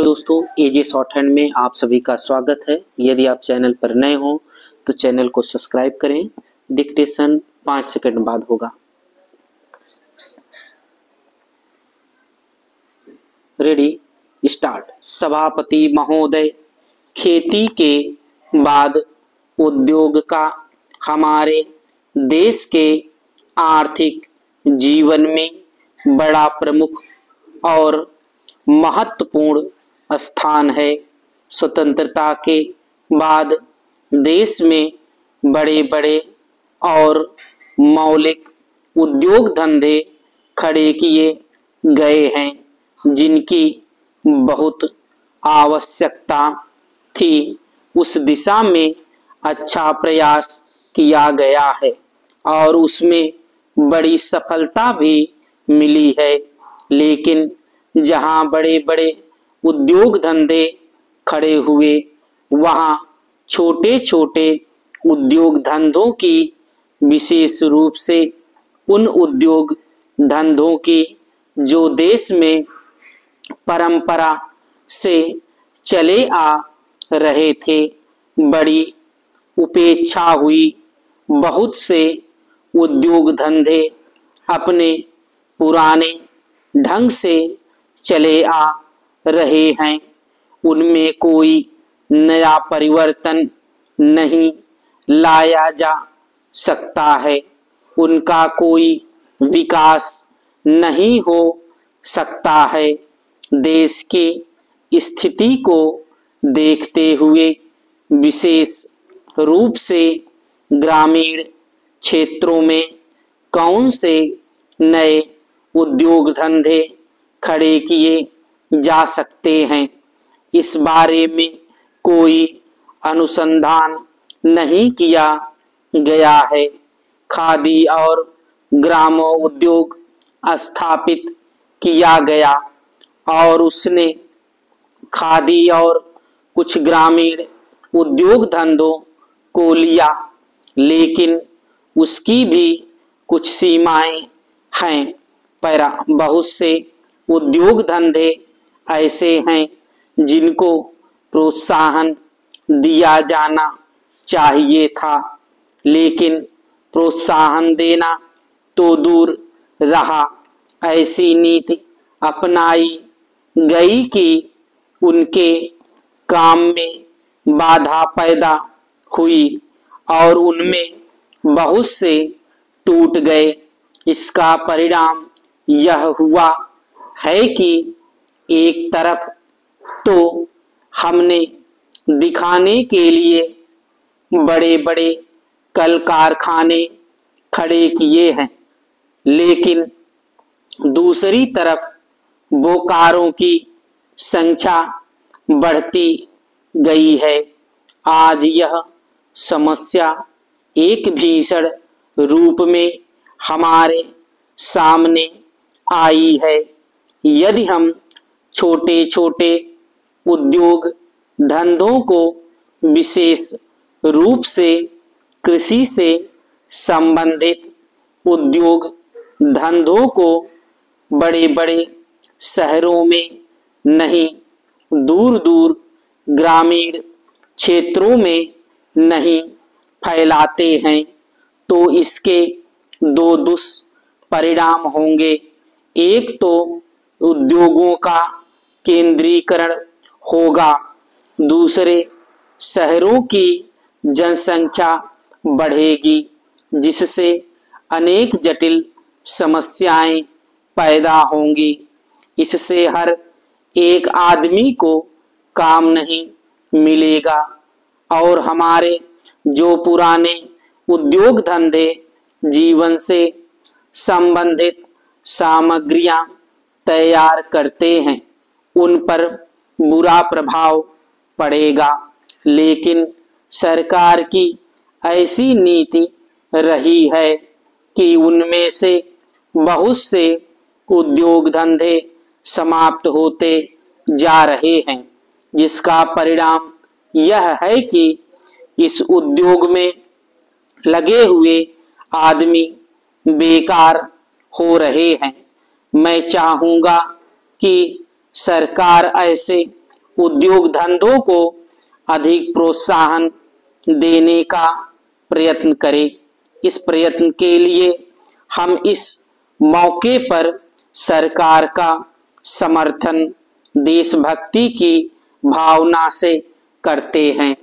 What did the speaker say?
दोस्तों, एजे short hand में आप सभी का स्वागत है। यदि आप चैनल पर नए हो तो चैनल को सब्सक्राइब करें। डिक्टेशन 5 सेकंड बाद होगा। Ready, start. सभापति महोदय, खेती के बाद उद्योग का हमारे देश के आर्थिक जीवन में बड़ा प्रमुख और महत्वपूर्ण स्थान है। स्वतंत्रता के बाद देश में बड़े बड़े और मौलिक उद्योग धंधे खड़े किए गए हैं, जिनकी बहुत आवश्यकता थी। उस दिशा में अच्छा प्रयास किया गया है और उसमें बड़ी सफलता भी मिली है। लेकिन जहां बड़े बड़े उद्योग धंधे खड़े हुए, वहां छोटे छोटे उद्योग धंधों की, विशेष रूप से उन उद्योग धंधों की जो देश में परंपरा से चले आ रहे थे, बड़ी उपेक्षा हुई। बहुत से उद्योग धंधे अपने पुराने ढंग से चले आ रहे हैं, उनमें कोई नया परिवर्तन नहीं लाया जा सकता है, उनका कोई विकास नहीं हो सकता है। देश की स्थिति को देखते हुए, विशेष रूप से ग्रामीण क्षेत्रों में कौन से नए उद्योग धंधे खड़े किए जा सकते हैं, इस बारे में कोई अनुसंधान नहीं किया गया है। खादी और ग्रामोद्योग स्थापित किया गया और उसने खादी और कुछ ग्रामीण उद्योग धंधों को लिया, लेकिन उसकी भी कुछ सीमाएं हैं। पर बहुत से उद्योग धंधे ऐसे हैं जिनको प्रोत्साहन दिया जाना चाहिए था, लेकिन प्रोत्साहन देना तो दूर रहा, ऐसी नीति अपनाई गई कि उनके काम में बाधा पैदा हुई और उनमें बहुत से टूट गए। इसका परिणाम यह हुआ है कि एक तरफ तो हमने दिखाने के लिए बड़े बड़े कल कारखाने खड़े किए हैं, लेकिन दूसरी तरफ बोकारों की संख्या बढ़ती गई है। आज यह समस्या एक भीषण रूप में हमारे सामने आई है। यदि हम छोटे छोटे उद्योग धंधों को, विशेष रूप से कृषि से संबंधित उद्योग धंधों को बड़े बड़े शहरों में नहीं, दूर दूर ग्रामीण क्षेत्रों में नहीं फैलाते हैं, तो इसके दो दुष्परिणाम होंगे। एक तो उद्योगों का केंद्रीकरण होगा, दूसरे शहरों की जनसंख्या बढ़ेगी, जिससे अनेक जटिल समस्याएं पैदा होंगी। इससे हर एक आदमी को काम नहीं मिलेगा और हमारे जो पुराने उद्योग धंधे जीवन से संबंधित सामग्रियां तैयार करते हैं, उन पर बुरा प्रभाव पड़ेगा। लेकिन सरकार की ऐसी नीति रही है कि उनमें से बहुत से उद्योग धंधे समाप्त होते जा रहे हैं, जिसका परिणाम यह है कि इस उद्योग में लगे हुए आदमी बेकार हो रहे हैं। मैं चाहूंगा कि सरकार ऐसे उद्योग धंधों को अधिक प्रोत्साहन देने का प्रयत्न करें। इस प्रयत्न के लिए हम इस मौके पर सरकार का समर्थन देशभक्ति की भावना से करते हैं।